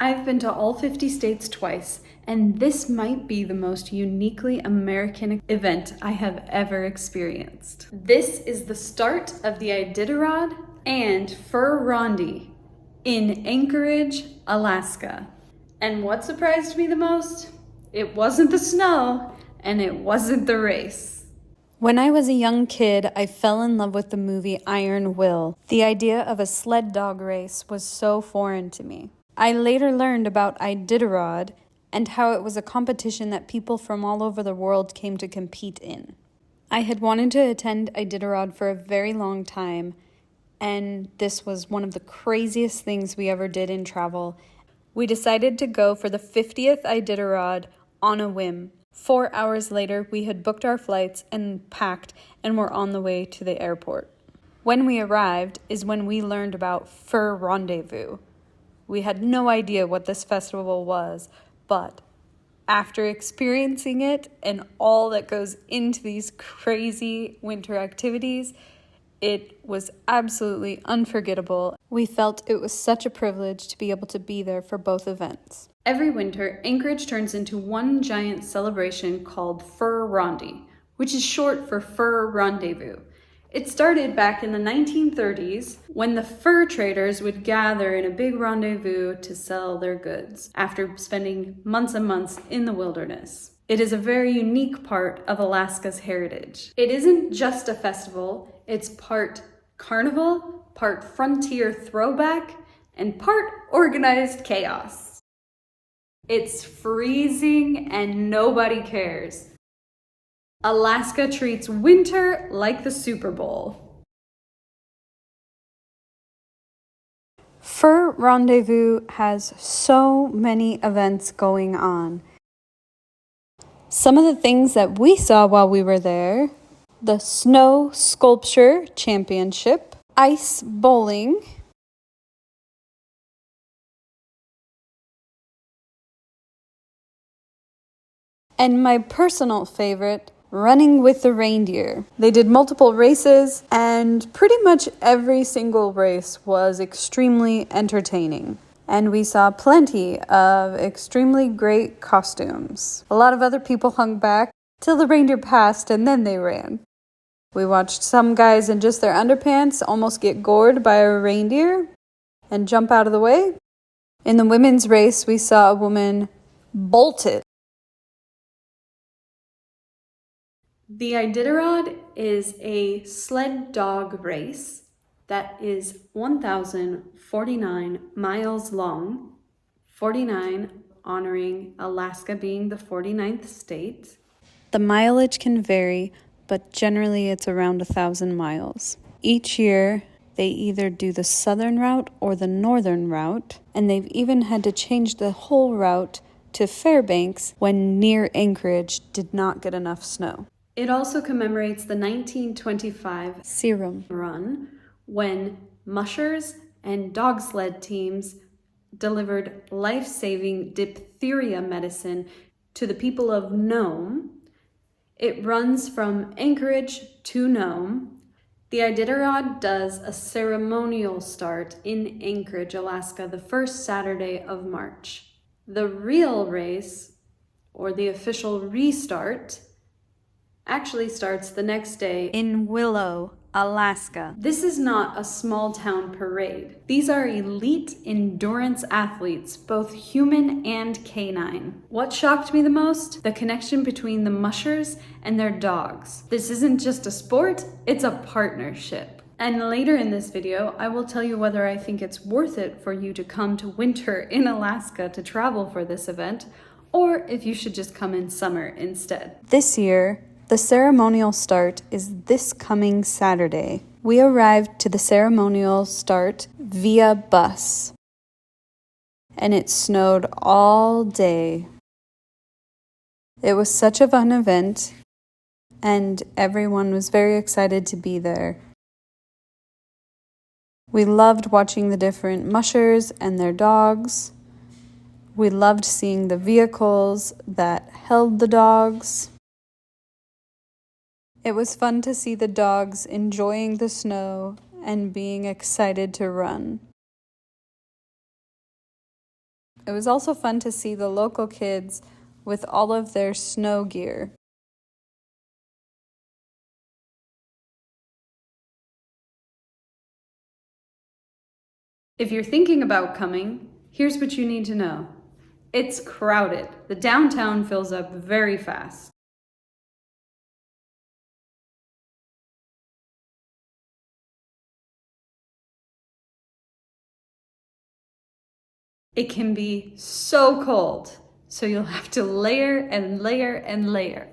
I've been to all 50 states twice, and this might be the most uniquely American event I have ever experienced. This is the start of the Iditarod and Fur Rondy in Anchorage, Alaska. And what surprised me the most? It wasn't the snow, and it wasn't the race. When I was a young kid, I fell in love with the movie Iron Will. The idea of a sled dog race was so foreign to me. I later learned about Iditarod and how it was a competition that people from all over the world came to compete in. I had wanted to attend Iditarod for a very long time, and this was one of the craziest things we ever did in travel. We decided to go for the 50th Iditarod on a whim. 4 hours later, we had booked our flights and packed and were on the way to the airport. When we arrived is when we learned about Fur Rendezvous. We had no idea what this festival was, but after experiencing it and all that goes into these crazy winter activities, it was absolutely unforgettable. We felt it was such a privilege to be able to be there for both events. Every winter, Anchorage turns into one giant celebration called Fur Rondy, which is short for Fur Rendezvous. It started back in the 1930s when the fur traders would gather in a big rendezvous to sell their goods after spending months and months in the wilderness. It is a very unique part of Alaska's heritage. It isn't just a festival, it's part carnival, part frontier throwback, and part organized chaos. It's freezing and nobody cares. Alaska treats winter like the Super Bowl. Fur Rendezvous has so many events going on. Some of the things that we saw while we were there: the Snow Sculpture Championship, ice bowling, and my personal favorite, running with the reindeer. They did multiple races, and pretty much every single race was extremely entertaining. And we saw plenty of extremely great costumes. A lot of other people hung back till the reindeer passed and then they ran. We watched some guys in just their underpants almost get gored by a reindeer and jump out of the way. In the women's race, we saw a woman bolted. The Iditarod is a sled dog race that is 1,049 miles long, 49 honoring Alaska being the 49th state. The mileage can vary, but generally it's around 1,000 miles. Each year, they either do the southern route or the northern route, and they've even had to change the whole route to Fairbanks when near Anchorage did not get enough snow. It also commemorates the 1925 Serum Run, when mushers and dog sled teams delivered life-saving diphtheria medicine to the people of Nome. It runs from Anchorage to Nome. The Iditarod does a ceremonial start in Anchorage, Alaska, the first Saturday of March. The real race, or the official restart, actually starts the next day in Willow, Alaska. This is not a small town parade. These are elite endurance athletes, both human and canine. What shocked me the most? The connection between the mushers and their dogs. This isn't just a sport, it's a partnership. And later in this video, I will tell you whether I think it's worth it for you to come to winter in Alaska to travel for this event, or if you should just come in summer instead. This year, the ceremonial start is this coming Saturday. We arrived to the ceremonial start via bus, and it snowed all day. It was such a fun event, and everyone was very excited to be there. We loved watching the different mushers and their dogs. We loved seeing the vehicles that held the dogs. It was fun to see the dogs enjoying the snow and being excited to run. It was also fun to see the local kids with all of their snow gear. If you're thinking about coming, here's what you need to know. It's crowded. The downtown fills up very fast. It can be so cold, so you'll have to layer and layer and layer.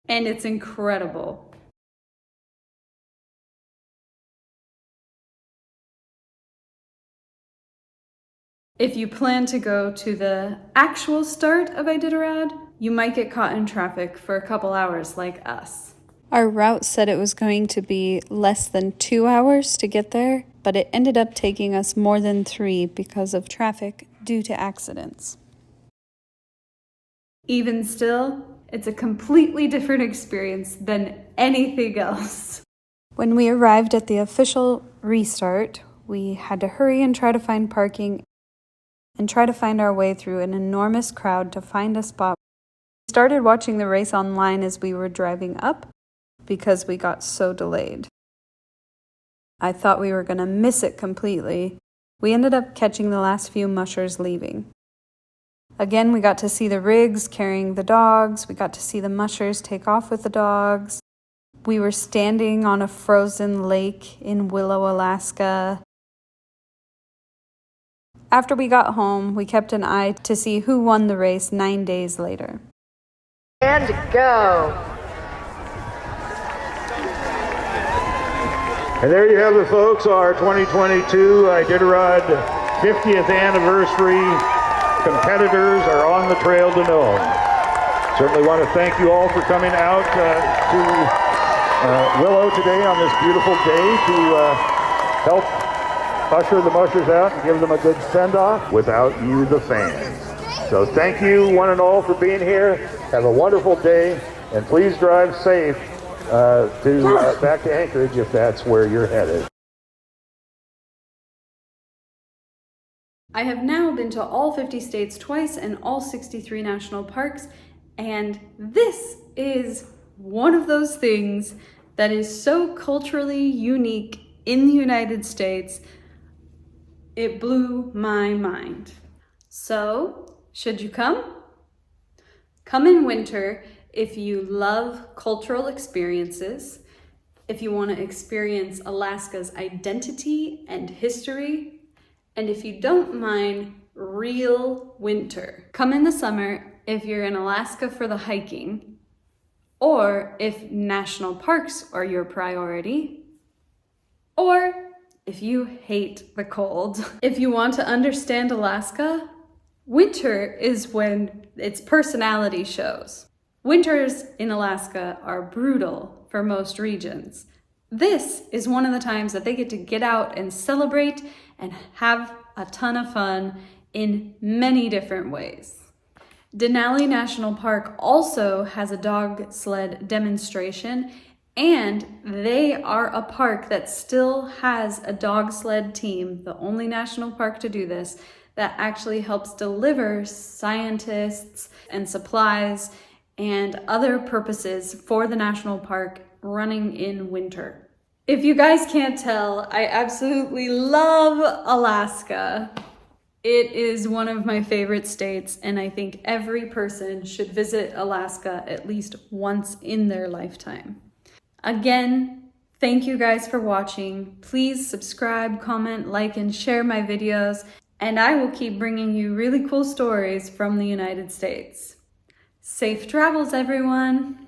And it's incredible. If you plan to go to the actual start of Iditarod, you might get caught in traffic for a couple hours like us. Our route said it was going to be less than 2 hours to get there, but it ended up taking us more than 3 because of traffic due to accidents. Even still, it's a completely different experience than anything else. When we arrived at the official restart, we had to hurry and try to find parking and try to find our way through an enormous crowd to find a spot. We started watching the race online as we were driving up because we got so delayed. I thought we were going to miss it completely. We ended up catching the last few mushers leaving. Again, we got to see the rigs carrying the dogs. We got to see the mushers take off with the dogs. We were standing on a frozen lake in Willow, Alaska. After we got home, we kept an eye to see who won the race 9 days later. And go! And there you have it, folks, our 2022 Iditarod 50th anniversary competitors are on the trail to Nome. Certainly want to thank you all for coming out to Willow today on this beautiful day to help usher the mushers out and give them a good send-off without you, the fans. So thank you, one and all, for being here. Have a wonderful day, and please drive safe back to Anchorage if that's where you're headed. I have now been to all 50 states twice and all 63 national parks, and this is one of those things that is so culturally unique in the United States. It blew my mind. So, should you come? Come in winter if you love cultural experiences, if you want to experience Alaska's identity and history, and if you don't mind real winter. Come in the summer if you're in Alaska for the hiking, or if national parks are your priority, or if you hate the cold. If you want to understand Alaska, winter is when its personality shows. Winters in Alaska are brutal for most regions. This is one of the times that they get to get out and celebrate and have a ton of fun in many different ways. Denali National Park also has a dog sled demonstration, and they are a park that still has a dog sled team, the only national park to do this, that actually helps deliver scientists and supplies and other purposes for the national park running in winter. If you guys can't tell, I absolutely love Alaska. It is one of my favorite states, and I think every person should visit Alaska at least once in their lifetime. Again, thank you guys for watching. Please subscribe, comment, like, and share my videos, and I will keep bringing you really cool stories from the United States. Safe travels, everyone!